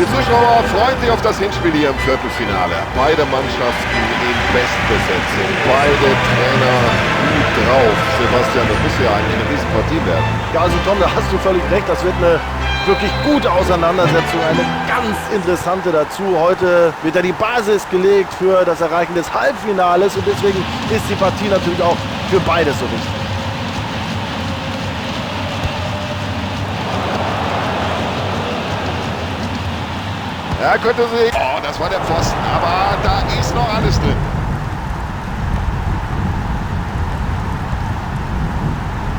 Die Zuschauer freuen sich auf das Hinspiel hier im Viertelfinale. Beide Mannschaften in Bestbesetzung. Beide Trainer gut drauf. Sebastian, das muss ja eigentlich eine Riesenpartie werden. Ja, also Tom, da hast du völlig recht. Das wird eine wirklich gute Auseinandersetzung. Eine ganz interessante dazu. Heute wird ja die Basis gelegt für das Erreichen des Halbfinales. Und deswegen ist die Partie natürlich auch für beide so wichtig. Er könnte sich... Oh, das war der Pfosten. Aber da ist noch alles drin.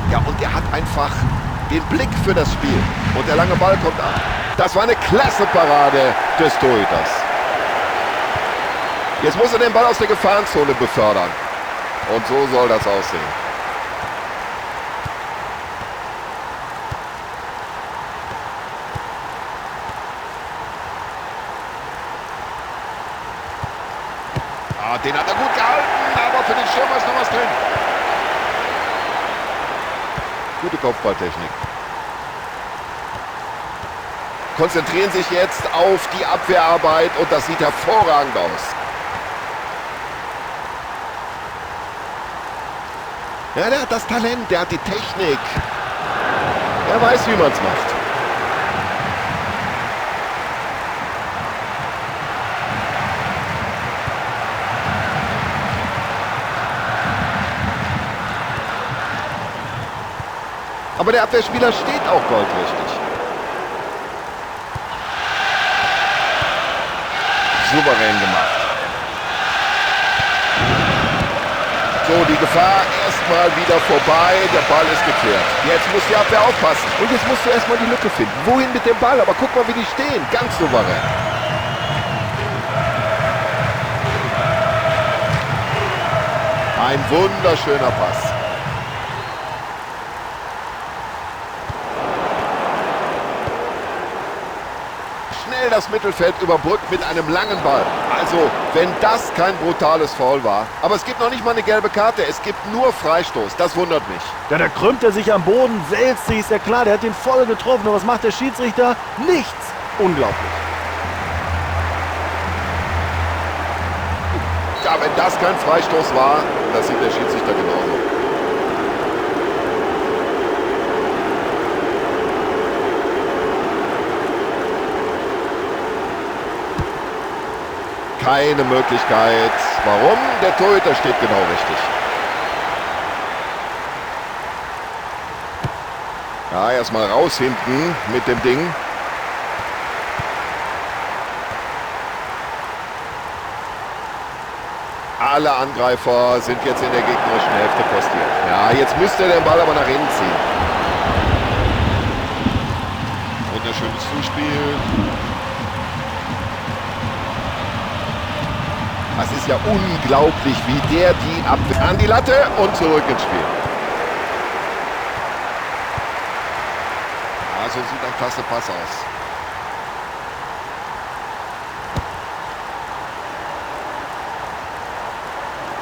Ja, und er hat einfach den Blick für das Spiel. Und der lange Ball kommt an. Das war eine klasse Parade des Torhüters. Jetzt muss er den Ball aus der Gefahrenzone befördern. Und so soll das aussehen. Den hat er gut gehalten, aber für den Stürmer ist noch was drin. Gute Kopfballtechnik. Konzentrieren sich jetzt auf die Abwehrarbeit und das sieht hervorragend aus. Ja, der hat das Talent, der hat die Technik. Er weiß, wie man es macht. Aber der Abwehrspieler steht auch goldrichtig. Souverän gemacht. So, die Gefahr erstmal wieder vorbei. Der Ball ist geklärt. Jetzt muss die Abwehr aufpassen. Und jetzt musst du erstmal die Lücke finden. Wohin mit dem Ball? Aber guck mal, wie die stehen. Ganz souverän. Ein wunderschöner Pass. Das Mittelfeld überbrückt mit einem langen Ball. Also, wenn das kein brutales Foul war. Aber es gibt noch nicht mal eine gelbe Karte. Es gibt nur Freistoß. Das wundert mich. Ja, da krümmt er sich am Boden, wälzt sich, ist ja klar. Der hat den voll getroffen. Und was macht der Schiedsrichter? Nichts. Unglaublich. Ja, wenn das kein Freistoß war, das sieht der Schiedsrichter genauso. Keine Möglichkeit. Warum? Der Torhüter steht genau richtig. Ja, erstmal raus hinten mit dem Ding. Alle Angreifer sind jetzt in der gegnerischen Hälfte postiert. Ja, jetzt müsste er den Ball aber nach innen ziehen. Wunderschönes Zuspiel. Es ist ja unglaublich, wie der die Abwehr an die Latte und zurück ins Spiel. Ja, so sieht ein klasse Pass aus.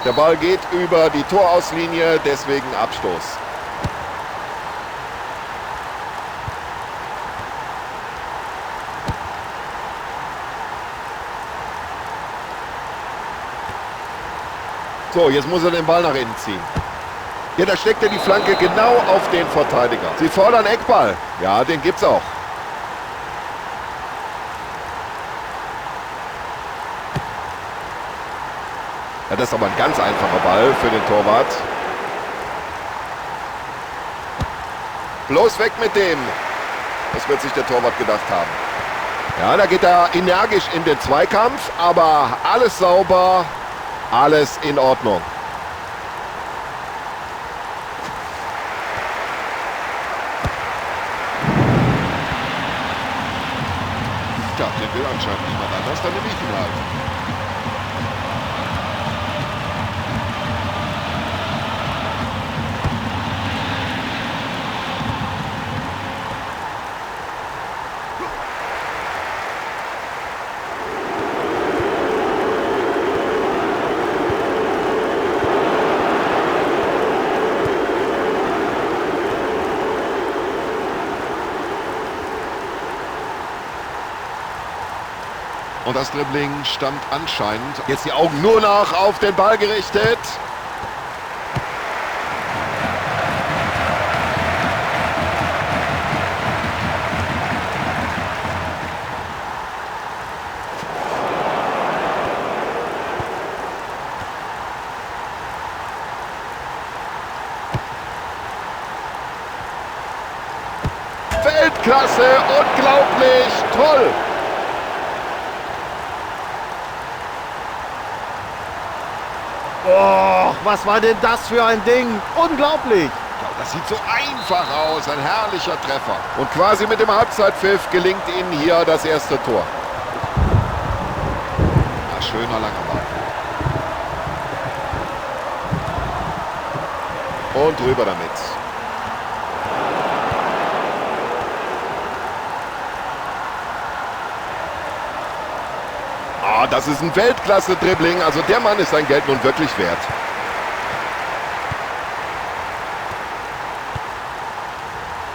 Der Ball geht über die Torauslinie, deswegen Abstoß. So, jetzt muss er den Ball nach innen ziehen. Ja, da steckt er die Flanke genau auf den Verteidiger. Sie fordern Eckball. Ja, den gibt's auch. Ja, das ist aber ein ganz einfacher Ball für den Torwart. Bloß weg mit dem. Das wird sich der Torwart gedacht haben. Ja, da geht er energisch in den Zweikampf, aber alles sauber. Alles in Ordnung. Ja, den will anscheinend niemand anders, dann nehme ich ihn halt. Und das Dribbling stammt anscheinend. Jetzt die Augen nur noch auf den Ball gerichtet. Weltklasse, unglaublich, toll. Oh, was war denn das für ein Ding? Unglaublich! Ja, das sieht so einfach aus, ein herrlicher Treffer. Und quasi mit dem Halbzeitpfiff gelingt ihnen hier das erste Tor. Ja, schöner langer Ball. Und rüber damit. Ah, das ist ein Weltklasse-Dribbling. Also der Mann ist sein Geld nun wirklich wert.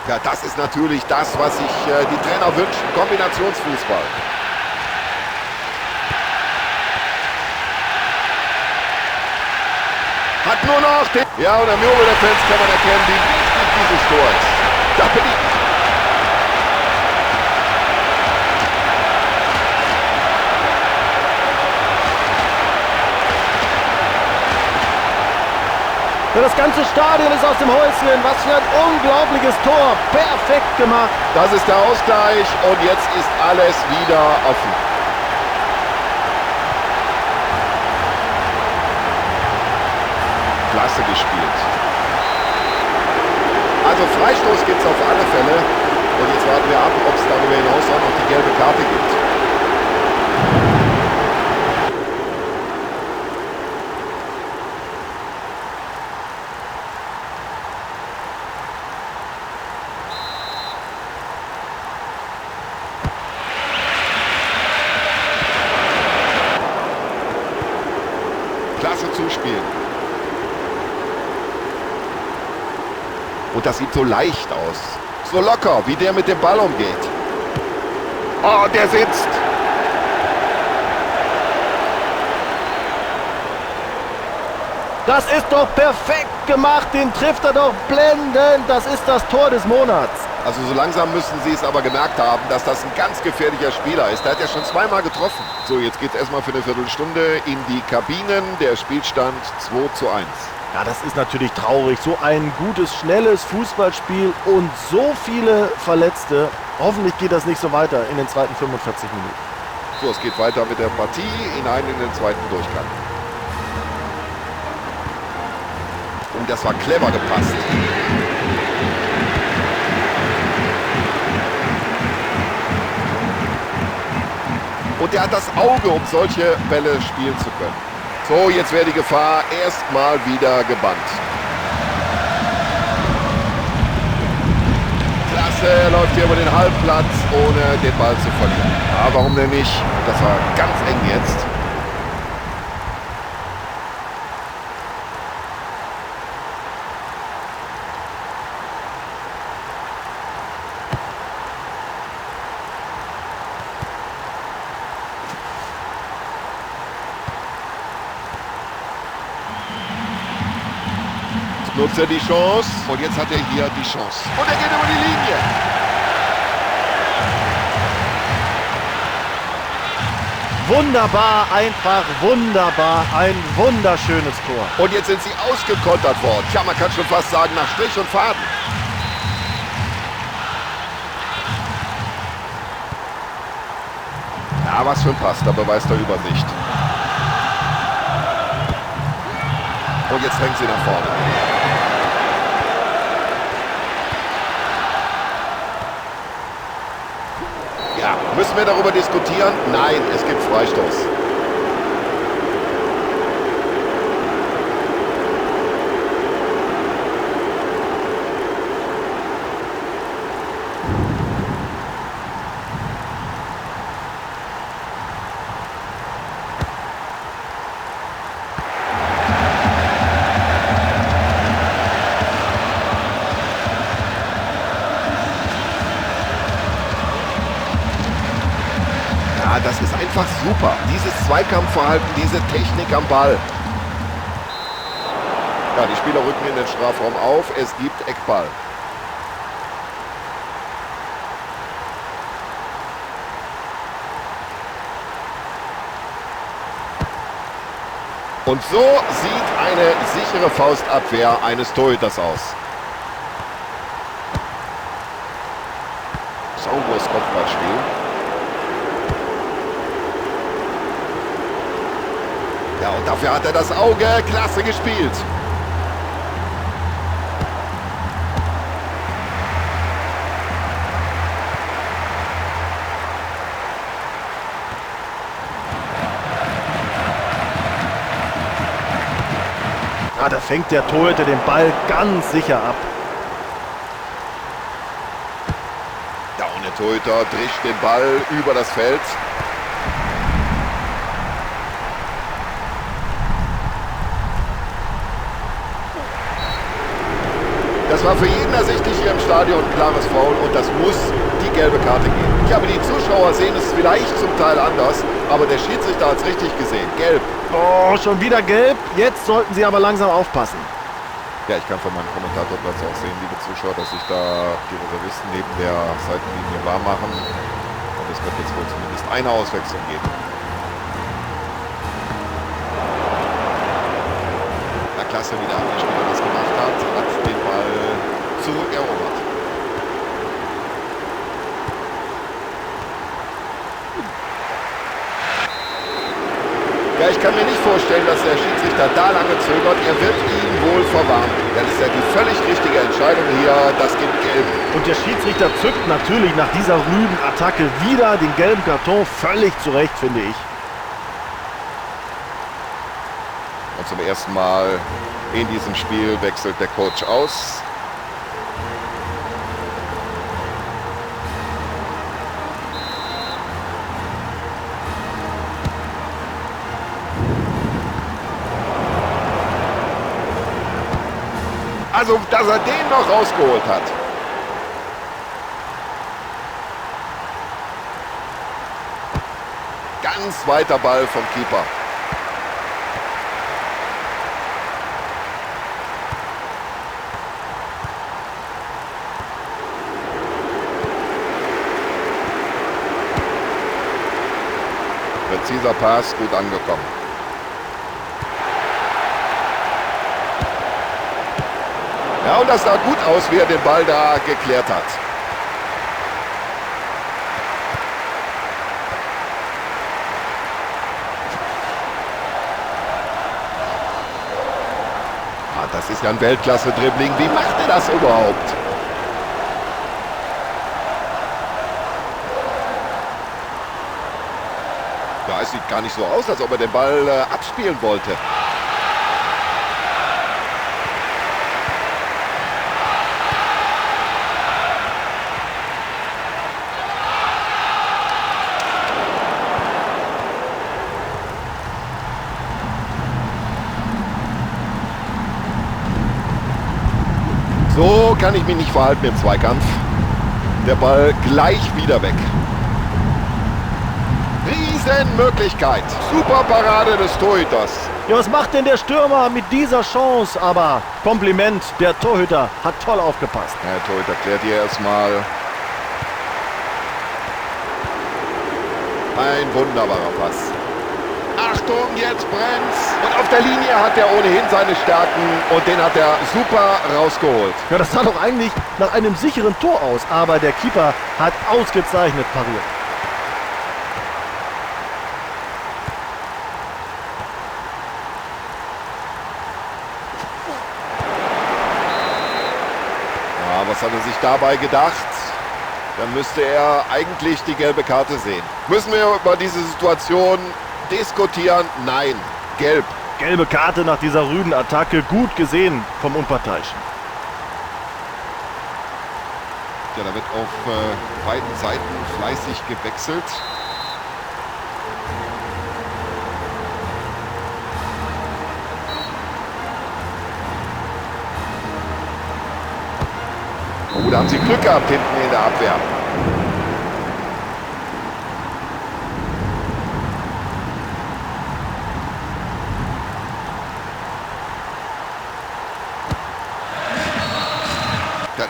Ja, das ist natürlich das, was sich die Trainer wünschen. Kombinationsfußball. Hat nur noch den... Ja, und am Jubel der Fans kann man erkennen, wie wichtig dieses Tor ist. Da bin ich... Ja, das ganze Stadion ist aus dem Häuschen. Was für ein unglaubliches Tor. Perfekt gemacht. Das ist der Ausgleich und jetzt ist alles wieder offen. Klasse gespielt. Also Freistoß gibt es auf alle Fälle. Und jetzt warten wir ab, ob es darüber hinaus auch noch die gelbe Karte gibt. Klasse zuspielen. Und das sieht so leicht aus. So locker, wie der mit dem Ball umgeht. Oh, der sitzt. Das ist doch perfekt gemacht. Den trifft er doch blendend. Das ist das Tor des Monats. Also so langsam müssen sie es aber gemerkt haben, dass das ein ganz gefährlicher Spieler ist. Der hat ja schon zweimal getroffen. So, jetzt geht es erstmal für eine Viertelstunde in die Kabinen. Der Spielstand 2:1. Ja, das ist natürlich traurig. So ein gutes, schnelles Fußballspiel und so viele Verletzte. Hoffentlich geht das nicht so weiter in den zweiten 45 Minuten. So, es geht weiter mit der Partie hinein in den zweiten Durchgang. Und das war clever gepasst. Und er hat das Auge, um solche Bälle spielen zu können. So, jetzt wäre die Gefahr erstmal wieder gebannt. Klasse, er läuft hier über den Halbplatz, ohne den Ball zu verlieren. Ja, warum denn nicht? Das war ganz eng jetzt. Nutzt er die Chance und jetzt hat er hier die Chance. Und er geht über die Linie. Wunderbar, einfach wunderbar. Ein wunderschönes Tor. Und jetzt sind sie ausgekontert worden. Tja, man kann schon fast sagen, nach Strich und Faden. Ja, was für ein Pass, da beweist er Übersicht. Und jetzt drängt sie nach vorne. Ja, müssen wir darüber diskutieren? Nein, es gibt Freistoß. Das ist einfach einfach super. Dieses Zweikampfverhalten, diese Technik am Ball. Ja, die Spieler rücken in den Strafraum auf. Es gibt Eckball. Und so sieht eine sichere Faustabwehr eines Torhüters aus. Sauberes Kopfballspiel. Ja, und dafür hat er das Auge. Klasse gespielt. Ja, da fängt der Torhüter den Ball ganz sicher ab. Ja, und der Torhüter drischt den Ball über das Feld. Das war für jeden ersichtlich hier im Stadion ein klares Foul und das muss die gelbe Karte geben. Ja, aber die Zuschauer sehen es vielleicht zum Teil anders, aber der Schiedsrichter hat es richtig gesehen. Gelb. Oh, schon wieder gelb. Jetzt sollten sie aber langsam aufpassen. Ja, ich kann von meinem Kommentatorplatz auch sehen, liebe Zuschauer, dass sich da die Reservisten neben der Seitenlinie warm machen. Und es wird jetzt wohl zumindest eine Auswechslung geben. Na klasse, wie der andere Spieler das gemacht hat den Ball zurückerobert. Ja, ich kann mir nicht vorstellen, dass der Schiedsrichter da lange zögert. Er wird ihn wohl verwarnen. Das ist ja die völlig richtige Entscheidung hier. Das gibt Gelb. Und der Schiedsrichter zückt natürlich nach dieser Rübenattacke wieder den gelben Karton. Völlig zu Recht, finde ich. Und zum ersten Mal in diesem Spiel wechselt der Coach aus. Also, dass er den noch rausgeholt hat. Ganz weiter Ball vom Keeper. Präziser Pass, gut angekommen. Ja, und das sah gut aus, wie er den Ball da geklärt hat. Ah, das ist ja ein Weltklasse-Dribbling. Wie macht er das überhaupt? Ja, es sieht gar nicht so aus, als ob er den Ball abspielen wollte. So kann ich mich nicht verhalten im Zweikampf. Der Ball gleich wieder weg. Riesenmöglichkeit. Super Parade des Torhüters. Ja, was macht denn der Stürmer mit dieser Chance? Aber Kompliment, der Torhüter hat toll aufgepasst. Ja, der Torhüter klärt hier erstmal. Ein wunderbarer Pass. Achtung, jetzt brennt's. Und auf der Linie hat er ohnehin seine Stärken und den hat er super rausgeholt. Ja, das sah doch eigentlich nach einem sicheren Tor aus, aber der Keeper hat ausgezeichnet pariert. Ja, was hat er sich dabei gedacht? Dann müsste er eigentlich die gelbe Karte sehen. Müssen wir über diese Situation diskutieren? Nein, gelb. Gelbe Karte nach dieser rüden Attacke, gut gesehen vom Unparteiischen. Ja, da wird auf beiden Seiten fleißig gewechselt. Oh, da haben sie Glück gehabt hinten in der Abwehr.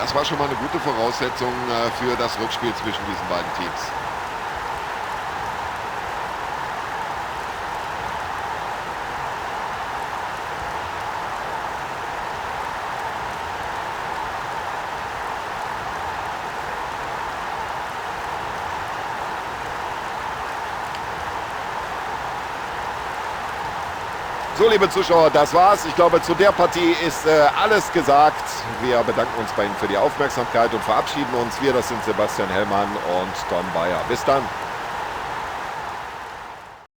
Das war schon mal eine gute Voraussetzung für das Rückspiel zwischen diesen beiden Teams. So, liebe Zuschauer, das war's. Ich glaube, zu der Partie ist alles gesagt. Wir bedanken uns bei Ihnen für die Aufmerksamkeit und verabschieden uns. Wir, das sind Sebastian Hellmann und Tom Bayer. Bis dann.